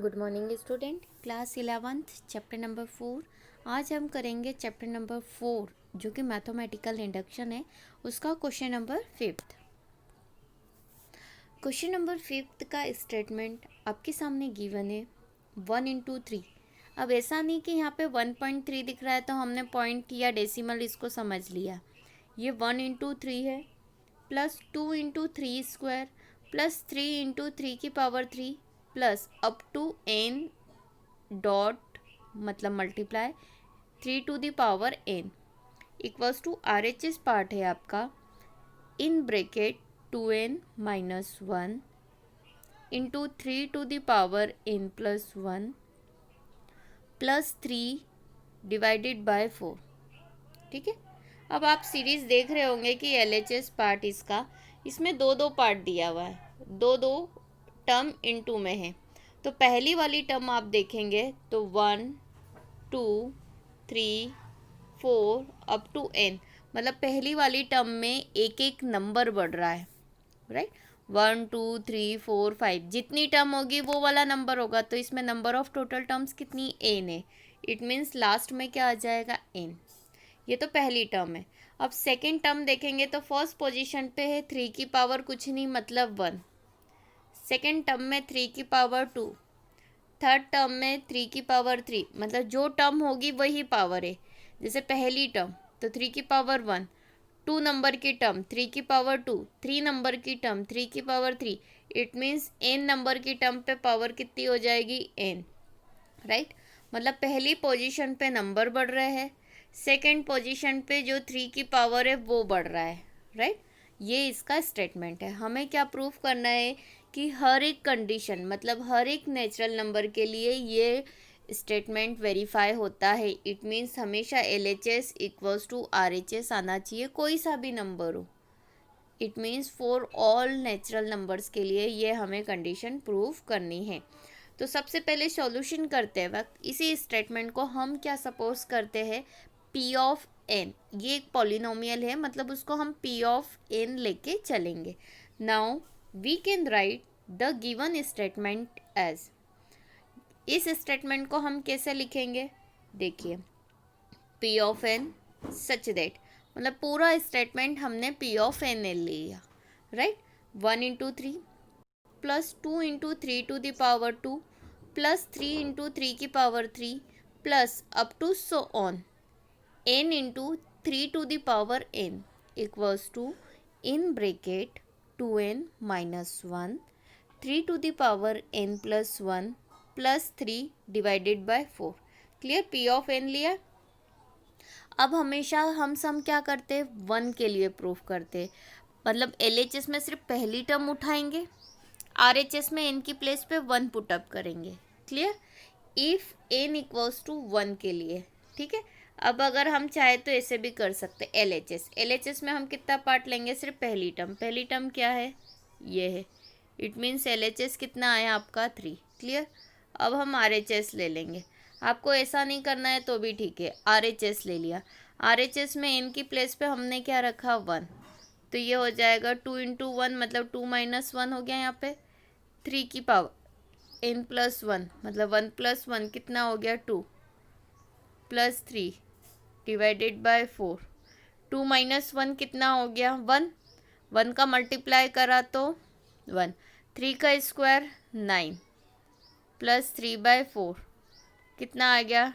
Good morning student, class 11th chapter number 4। आज हम करेंगे चैप्टर नंबर 4 जो कि मैथमेटिकल इंडक्शन है, उसका क्वेश्चन नंबर 5। क्वेश्चन नंबर 5 का स्टेटमेंट आपके सामने गिवन है 1 इंटू 3। अब ऐसा नहीं कि यहाँ पे 1.3 दिख रहा है तो हमने पॉइंट या डेसिमल इसको समझ लिया। ये 1 इंटू 3 है, plus 2 into 3 square, plus 3 into 3 की power 3, plus up to n dot मतलब multiply 3 to the power n equals to RHS part है आपका in bracket 2n minus 1 into 3 to the power n plus 1 plus 3 divided by 4। ठीक है, अब आप series देख रहे होंगे कि LHS पार्ट इसमें दो पार्ट दिया हुआ है, दो टर्म इनटू में है। तो पहली वाली टर्म आप देखेंगे तो 1 2 3 4 अप टू n, मतलब पहली वाली टर्म में एक एक नंबर बढ़ रहा है, राइट। 1 2 3 4 5 जितनी टर्म होगी वो वाला नंबर होगा, तो इसमें नंबर ऑफ टोटल टर्म्स कितनी n है। इट मीन्स लास्ट में क्या आ जाएगा n। ये तो पहली टर्म है। अब सेकेंड टर्म देखेंगे तो फर्स्ट पोजीशन पे है 3 की पावर कुछ नहीं मतलब 1, सेकेंड टर्म में 3 की पावर 2, थर्ड टर्म में 3 की पावर 3, मतलब जो टर्म होगी वही पावर है। जैसे पहली टर्म तो 3 की पावर 1, 2 नंबर की टर्म 3 की पावर 2, 3 नंबर की टर्म 3 की power 3। It means n number की टर्म पे पावर कितनी हो जाएगी n, राइट। मतलब पहली पोजीशन पे नंबर बढ़ रहे हैं, सेकेंड पोजीशन पे जो 3 की पावर है वो बढ़ रहा है, राइट। ये इसका स्टेटमेंट है। हमें क्या प्रूफ करना है कि हर एक कंडीशन मतलब हर एक नेचुरल नंबर के लिए ये स्टेटमेंट वेरीफाई होता है। इट मीन्स हमेशा LHS इक्वल्स टू RHS आना चाहिए, कोई सा भी नंबर हो। It means for all natural numbers के लिए ये हमें कंडीशन प्रूफ करनी है। तो सबसे पहले सॉल्यूशन करते वक्त इसी स्टेटमेंट को हम क्या सपोज करते हैं, P ऑफ n। ये एक पॉलिनोमियल है, मतलब उसको हम P ऑफ n लेके चलेंगे। Now we can write the given statement as. इस स्टेटमेंट को हम कैसे लिखेंगे, देखिए P of n such that, मतलब पूरा स्टेटमेंट हमने P ऑफ n ले लिया, right. 1 into 3 plus 2 into 3 to the power 2 plus 3 into 3 की power 3 plus up to so on n into 3 to the power n equals to in bracket 2n minus 1 3 to the power n plus 1 plus 3 divided by 4। Clear, P of n लिया। अब हमेशा हम सम क्या करते हैं, 1 के लिए प्रूफ करते हैं, मतलब LHS में सिर्फ पहली टर्म उठाएंगे, RHS में n की प्लेस पे 1 पुटअप करेंगे। Clear, if n equals to 1 के लिए, ठीक है। अब अगर हम चाहे तो ऐसे भी कर सकते LHS में हम कितना पार्ट लेंगे, सिर्फ पहली टर्म क्या है, ये है। इट मीन्स LHS कितना आया आपका 3। क्लियर, अब हम RHS ले लेंगे। आपको ऐसा नहीं करना है तो भी ठीक है, RHS ले लिया। RHS में n की प्लेस पे हमने क्या रखा 1, तो ये हो जाएगा 2 इंटू 1 मतलब 2 माइनस 1 हो गया यहाँ पे, 3 की पावर n प्लस 1 मतलब 1 प्लस 1 कितना हो गया 2 प्लस 3 डिवाइडेड बाय 4। 2 माइनस 1 कितना हो गया 1, 1 का मल्टीप्लाई करा तो 1, 3 का स्क्वायर 9 प्लस 3 बाय 4 कितना आ गया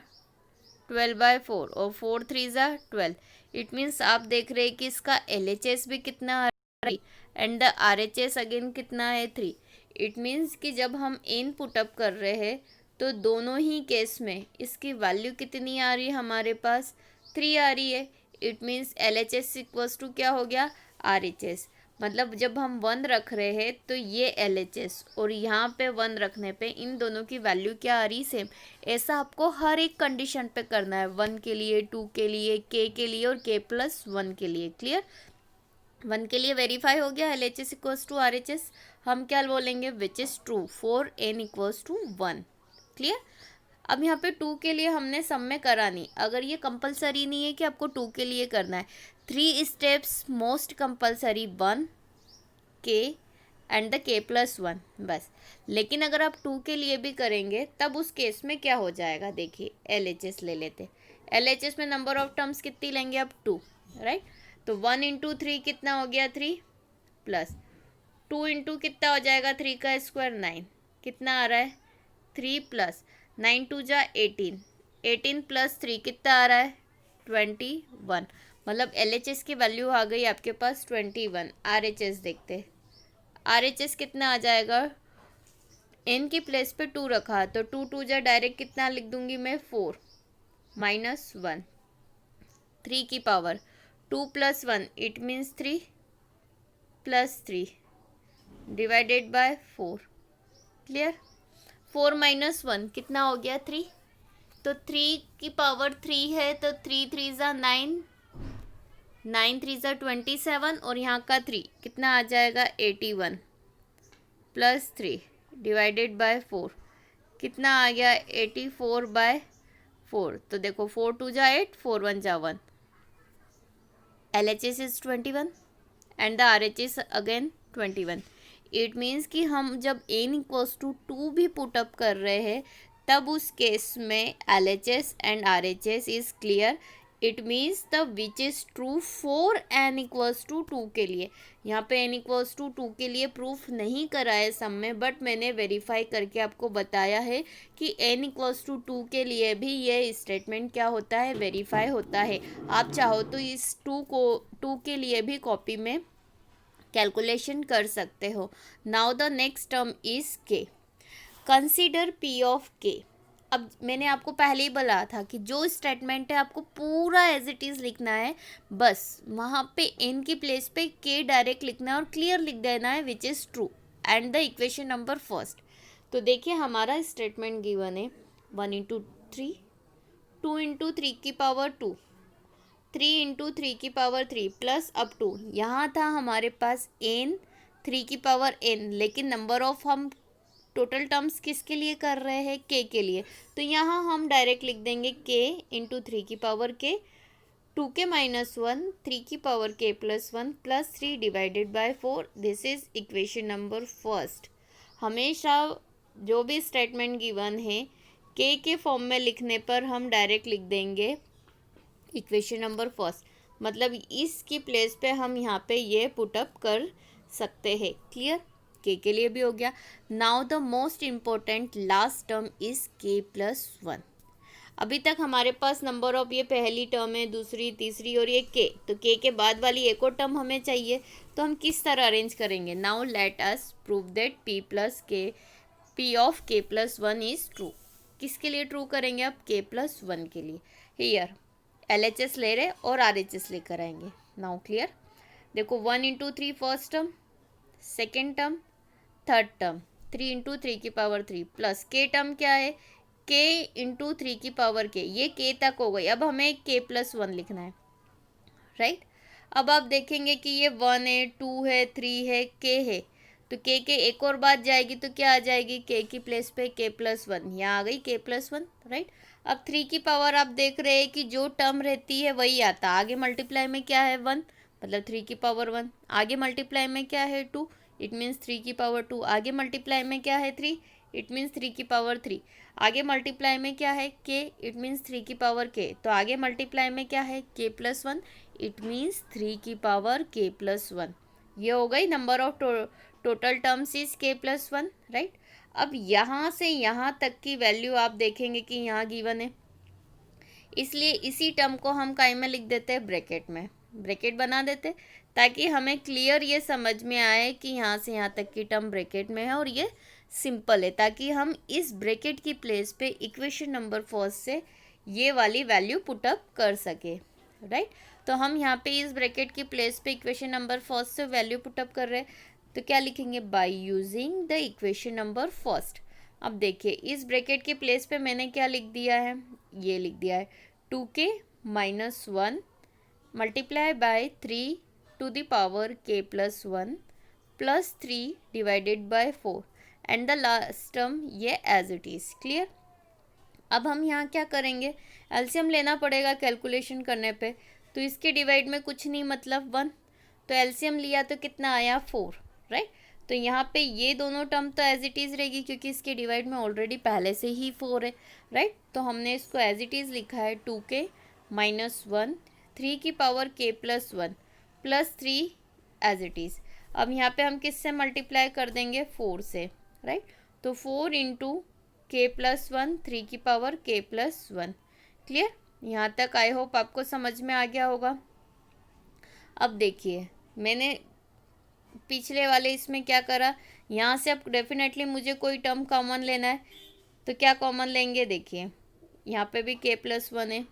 12 बाय 4 और 4 3 ज़ा 12। इट मीन्स आप देख रहे हैं कि इसका LHS भी कितना आ रहा है एंड द RHS अगेन कितना है 3। इट मीन्स कि जब हम n पुटअप कर रहे हैं तो दोनों ही केस में इसकी वैल्यू कितनी आ रही है, हमारे पास 3 आ रही है। It means LHS equals to क्या हो गया RHS, मतलब जब हम 1 रख रहे हैं तो ये LHS और यहाँ पे 1 रखने पे इन दोनों की वैल्यू क्या आ रही सेम। ऐसा आपको हर एक कंडीशन पे करना है, 1 के लिए, 2 के लिए, k के लिए और k प्लस 1 के लिए। क्लियर, 1 के लिए वेरीफाई हो गया LHS इक्वल्स टू RHS, हम क्या बोलेंगे which is true for n equals to 1। Clear, अब यहाँ पे 2 के लिए हमने सम में करा नहीं, अगर ये कंपलसरी नहीं है कि आपको 2 के लिए करना है। 3 steps most compulsory 1 k and the के प्लस वन, बस। लेकिन अगर आप 2 के लिए भी करेंगे तब उस केस में क्या हो जाएगा, देखिए LHS ले लेते। LHS में नंबर ऑफ टर्म्स कितनी लेंगे अब, 2, राइट। तो 1 इंटू 3 कितना हो गया, 3, प्लस 2 इंटू कितना हो जाएगा, 3 का स्क्वायर 9, कितना आ रहा है 3 प्लस 9 टू जा 18, 18 प्लस 3 कितना आ रहा है 21। मतलब LHS की वैल्यू आ गई आपके पास 21। RHS देखते, RHS कितना आ जाएगा, n की प्लेस पे 2 रखा तो 2 टू जा डायरेक्ट कितना लिख दूंगी मैं, 4 माइनस 1, 3 की power 2 plus 1 it means 3 plus 3 divided by 4, clear. 4 minus 1 कितना हो गया, 3। तो 3 की पावर 3 है तो 3 3 ज़ा 9, 9 3 ज़ा 27 और यहाँ का 3 कितना आ जाएगा 81 प्लस 3 डिवाइडेड बाय 4 कितना आ गया 84 बाय 4। तो देखो 4 2 जा 8, 4 1 जा 1, LHS is 21 and the RHS again 21। It means कि हम जब n इक्वल्स टू 2 भी पुट अप कर रहे हैं तब उस केस में LHS and RHS is clear. It means the which is true for n equals to 2 के लिए। यहाँ पे n इक्वल्स टू 2 के लिए प्रूफ नहीं करा है सम में, बट मैंने वेरीफाई करके आपको बताया है कि n इक्वल्स टू 2 के लिए भी ये स्टेटमेंट क्या होता है, वेरीफाई होता है। आप चाहो तो इस 2 के लिए भी कॉपी में कैलकुलेशन कर सकते हो। Now the next term is k, consider p of k। अब मैंने आपको पहले ही बोला था कि जो स्टेटमेंट है आपको पूरा एज इट इज़ लिखना है, बस वहाँ पे n की प्लेस पे k डायरेक्ट लिखना है और क्लियर लिख देना है विच is true and the equation number first. तो देखिए हमारा स्टेटमेंट गिवन है 1 इंटू 3, 2 इंटू 3 की पावर 2, 3 इंटू 3 की पावर 3 प्लस अप टू, यहाँ था हमारे पास n 3 की पावर n, लेकिन नंबर ऑफ हम टोटल टर्म्स किसके लिए कर रहे हैं, k के लिए। तो यहाँ हम डायरेक्ट लिख देंगे k इंटू 3 की पावर k, 2k माइनस 1, 3 की power k plus 1 plus 3 divided by 4। This is equation number first. हमेशा जो भी स्टेटमेंट गिवन है k के फॉर्म में लिखने पर हम डायरेक्ट लिख देंगे इक्वेशन नंबर फर्स्ट, मतलब इसकी प्लेस पे हम यहाँ पे ये पुटअप कर सकते हैं, क्लियर। k के लिए भी हो गया। Now the most important last term is k plus 1। अभी तक हमारे पास नंबर ऑफ ये पहली टर्म है, दूसरी, तीसरी और ये k, तो k के बाद वाली एक और टर्म हमें चाहिए, तो हम किस तरह अरेंज करेंगे। Now let us prove that p of k plus 1 is true. किसके लिए ट्रू करेंगे अब, k प्लस 1 के लिए। हियर LHS ले रहे और RHS लेकर आएंगे। नाउ क्लियर, देखो 1 into 3 first term, second term, third term 3 into 3 की पावर 3 प्लस k टर्म क्या है, k इंटू 3 की पावर k, ये k तक हो गई। अब हमें k प्लस 1 लिखना है, राइट। अब आप देखेंगे कि ये 1 है, 2 है, 3 है, k है, तो k के एक और बात जाएगी तो क्या आ जाएगी, k की प्लेस पे k प्लस 1, यहाँ आ गई k प्लस 1, राइट। अब 3 की पावर आप देख रहे हैं कि जो टर्म रहती है वही आता, आगे मल्टीप्लाई में क्या है 1, मतलब 3 की पावर 1, आगे मल्टीप्लाई में क्या है 2, इट मीन्स 3 की पावर 2, आगे मल्टीप्लाई में क्या है 3, इट मीन्स 3 की पावर 3, आगे मल्टीप्लाई में क्या है k, इट मीन्स 3 की पावर k, तो आगे मल्टीप्लाई में क्या है k प्लस 1, इट मीन्स 3 की पावर k प्लस 1। ये हो गई number of total terms is k plus 1, right. अब यहाँ से यहाँ तक की वैल्यू आप देखेंगे कि यहाँ गिवन है, इसलिए इसी टर्म को हम काय में लिख देते हैं, ब्रैकेट में, ब्रैकेट बना देते ताकि हमें क्लियर ये समझ में आए कि यहाँ से यहाँ तक की टर्म ब्रैकेट में है और ये सिंपल है, ताकि हम इस ब्रैकेट की प्लेस पे इक्वेशन नंबर फर्स्ट से ये वाली वैल्यू पुटअप कर सके, राइट। तो हम यहाँ पे इस ब्रैकेट की प्लेस पे इक्वेशन नंबर फर्स्ट से वैल्यू पुटअप कर रहे हैं, तो क्या लिखेंगे, by using the equation number first. अब देखिए इस ब्रैकेट की प्लेस पे मैंने क्या लिख दिया है, ये लिख दिया है 2k minus 1 multiply by 3 to the power k plus 1 plus 3 divided by 4 and the last term ये एज इट इज़, क्लियर। अब हम यहाँ क्या करेंगे, एलसीएम लेना पड़ेगा कैलकुलेशन करने पे, तो इसके डिवाइड में कुछ नहीं मतलब 1, तो एलसीएम लिया तो कितना आया 4, राइट। तो यहाँ पे ये दोनों टर्म तो एज इट इज़ रहेगी क्योंकि इसके डिवाइड में ऑलरेडी पहले से ही 4 है, राइट। तो हमने इसको एज इट इज़ लिखा है 2k माइनस 1 3 की power k plus 1 plus 3 as it is. अब यहाँ पे हम किससे मल्टीप्लाई कर देंगे, 4 से, राइट। तो 4 इंटू k प्लस 1 3 की पावर k प्लस 1। क्लियर, यहाँ तक आई होप आपको समझ में आ गया होगा। अब देखिए मैंने पिछले वाले इसमें क्या करा, यहाँ से अब डेफिनेटली मुझे कोई टर्म कॉमन लेना है, तो क्या कॉमन लेंगे, देखिए यहाँ पे भी k प्लस 1 है,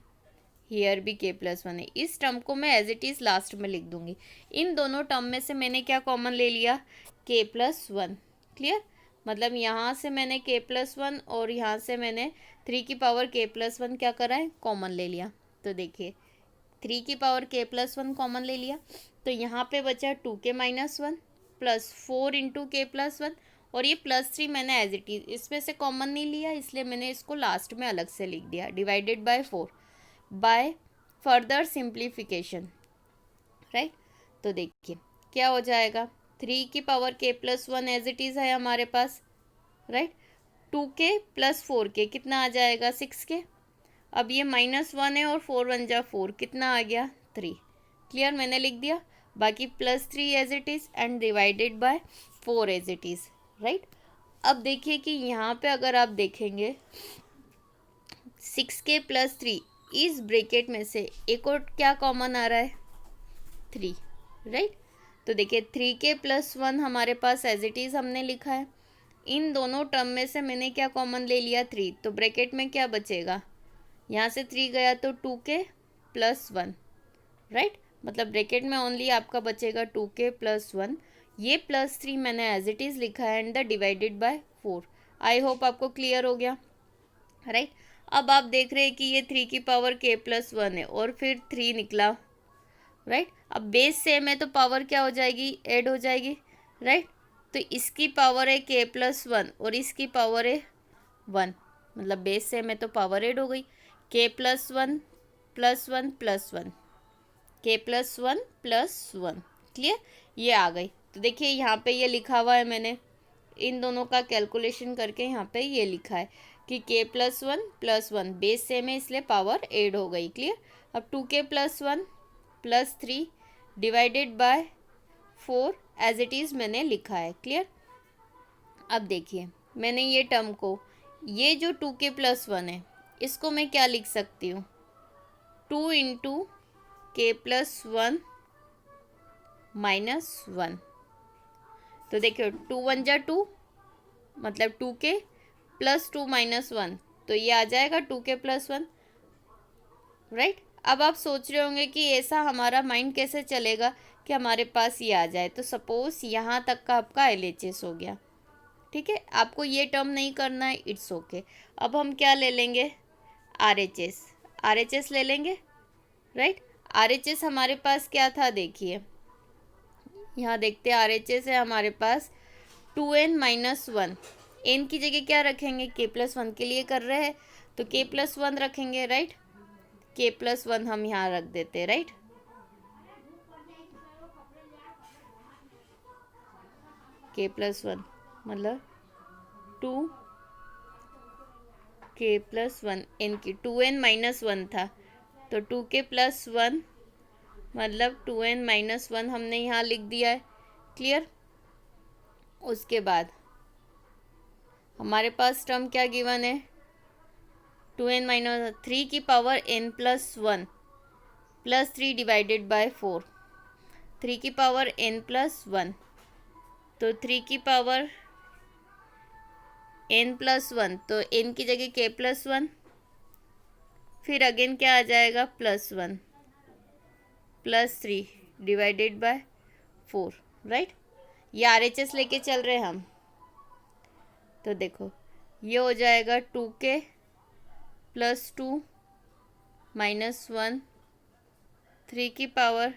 हियर भी k प्लस 1 है। इस टर्म को मैं एज इट इज़ लास्ट में लिख दूंगी। इन दोनों टर्म में से मैंने क्या कॉमन ले लिया, k प्लस 1। क्लियर, मतलब यहाँ से मैंने k प्लस 1 और यहाँ से मैंने 3 की पावर k प्लस 1 क्या करा है, कॉमन ले लिया। तो देखिए 3 की पावर k प्लस 1 कॉमन ले लिया, तो यहाँ पे बचा 2k माइनस 1 प्लस 4 इंटू के प्लस 1, और ये प्लस 3 मैंने एज इट इज़ इसमें से कॉमन नहीं लिया, इसलिए मैंने इसको लास्ट में अलग से लिख दिया, divided by 4 by further simplification, right. तो देखिए क्या हो जाएगा, 3 की power k plus 1 as it is है हमारे पास, राइट। 2k प्लस 4k कितना आ जाएगा, 6k। अब ये -1 है और 4 1 जा 4, कितना आ गया, 3। क्लियर, मैंने लिख दिया, बाकी plus 3 as it is and divided by 4 as it is, right. अब देखिए कि यहाँ पे अगर आप देखेंगे 6k प्लस 3, इस ब्रैकेट में से एक और क्या कॉमन आ रहा है, 3, राइट। तो देखिए 3k प्लस 1 हमारे पास एज इट इज़ हमने लिखा है, इन दोनों टर्म में से मैंने क्या कॉमन ले लिया, 3, तो ब्रैकेट में क्या बचेगा, यहाँ से 3 गया तो 2k प्लस 1, राइट। मतलब ब्रैकेट में ओनली आपका बचेगा 2k प्लस 1, ये प्लस 3 मैंने एज इट इज़ लिखा है and the divided by 4। I hope आपको क्लियर हो गया, राइट। अब आप देख रहे हैं कि ये 3 की पावर k प्लस 1 है और फिर 3 निकला, राइट। अब बेस सेम है तो पावर क्या हो जाएगी, ऐड हो जाएगी, राइट। तो इसकी पावर है k प्लस 1 और इसकी पावर है 1, मतलब बेस सेम है तो पावर ऐड हो गई, k plus 1 plus 1 plus 1, k plus 1 plus 1। Clear, ये आ गई। तो देखिए यहाँ पे ये लिखा हुआ है, मैंने इन दोनों का कैलकुलेशन करके यहाँ पे ये लिखा है कि k plus 1 plus 1 base same है इसलिए पावर ऐड हो गई। क्लियर, अब 2k plus 1 plus 3 divided by 4 as it is मैंने लिखा है। क्लियर, अब देखिए मैंने ये टर्म को, ये जो 2k प्लस 1 है इसको मैं क्या लिख सकती हूँ, 2 इंटू k प्लस 1 माइनस 1। तो देखिए 2 1 जा 2, मतलब 2k प्लस 2 माइनस 1, तो ये आ जाएगा 2k प्लस 1, राइट। अब आप सोच रहे होंगे कि ऐसा हमारा माइंड कैसे चलेगा कि हमारे पास ये आ जाए, तो सपोज यहाँ तक का आपका LHS हो गया, ठीक है। आपको ये टर्म नहीं करना है, इट्स ओके। अब हम क्या ले लेंगे, RHS ले लेंगे, राइट। RHS हमारे पास क्या था, देखिए यहाँ देखते हैं, RHS है हमारे पास 2n माइनस 1, n की जगह क्या रखेंगे, k प्लस 1 के लिए कर रहे हैं तो k प्लस 1 रखेंगे, राइट। k प्लस 1 हम यहाँ रख देते हैं, राइट। k प्लस 1 मतलब 2k प्लस 1, n की 2n माइनस 1 था तो 2k प्लस 1 मतलब 2n माइनस 1 हमने यहाँ लिख दिया है। क्लियर, उसके बाद हमारे पास टर्म क्या गिवन है, 2n माइनस 3 की power n plus 1 plus 3 divided by 4, 3 की पावर n प्लस 1, तो 3 की पावर n प्लस 1, तो n की जगह k प्लस 1, फिर अगेन क्या आ जाएगा, plus 1 plus 3 divided by 4, right. ये RHS लेके चल रहे हैं हम, तो देखो ये हो जाएगा 2k प्लस 2 माइनस 1 3 की power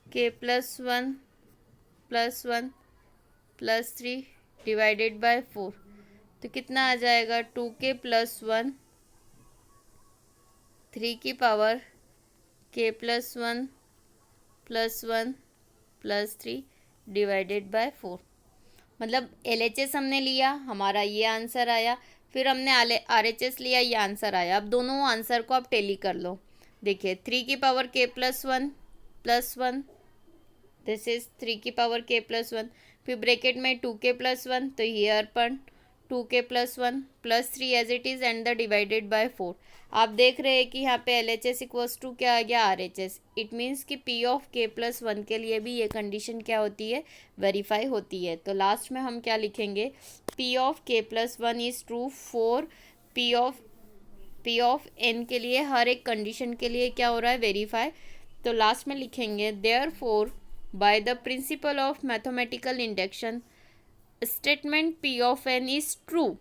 k plus 1 plus 1 plus 3 divided by 4, तो कितना आ जाएगा, 2k प्लस 1 3 की power k plus 1 plus 1 plus 3 divided by 4। मतलब LHS हमने लिया, हमारा ये आंसर आया, फिर हमने RHS लिया, ये आंसर आया। अब दोनों आंसर को आप टेली कर लो। देखिए 3 की power k plus one, this is 3 की पावर k प्लस 1, फिर ब्रैकेट में 2k प्लस 1, तो हियर पर 2k plus 1 plus 3 as it is and the divided by 4। आप देख रहे हैं कि यहाँ पे LHS इक्वल्स टू क्या आ गया, RHS। इट मीन्स कि P ऑफ k प्लस 1 के लिए भी ये कंडीशन क्या होती है, वेरीफाई होती है। तो लास्ट में हम क्या लिखेंगे, P of k plus 1 is true for P of n के लिए, हर एक कंडीशन के लिए क्या हो रहा है, वेरीफाई। तो लास्ट में लिखेंगे therefore by the principle of mathematical induction statement P of n is true.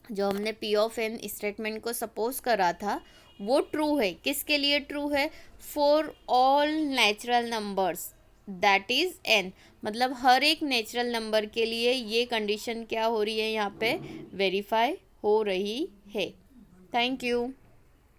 जो हमने P ऑफ n स्टेटमेंट को सपोज करा था वो ट्रू है। किसके लिए ट्रू है, for all natural numbers that is n। मतलब हर एक नेचुरल नंबर के लिए ये कंडीशन क्या हो रही है, यहाँ पे वेरीफाई हो रही है। Thank you.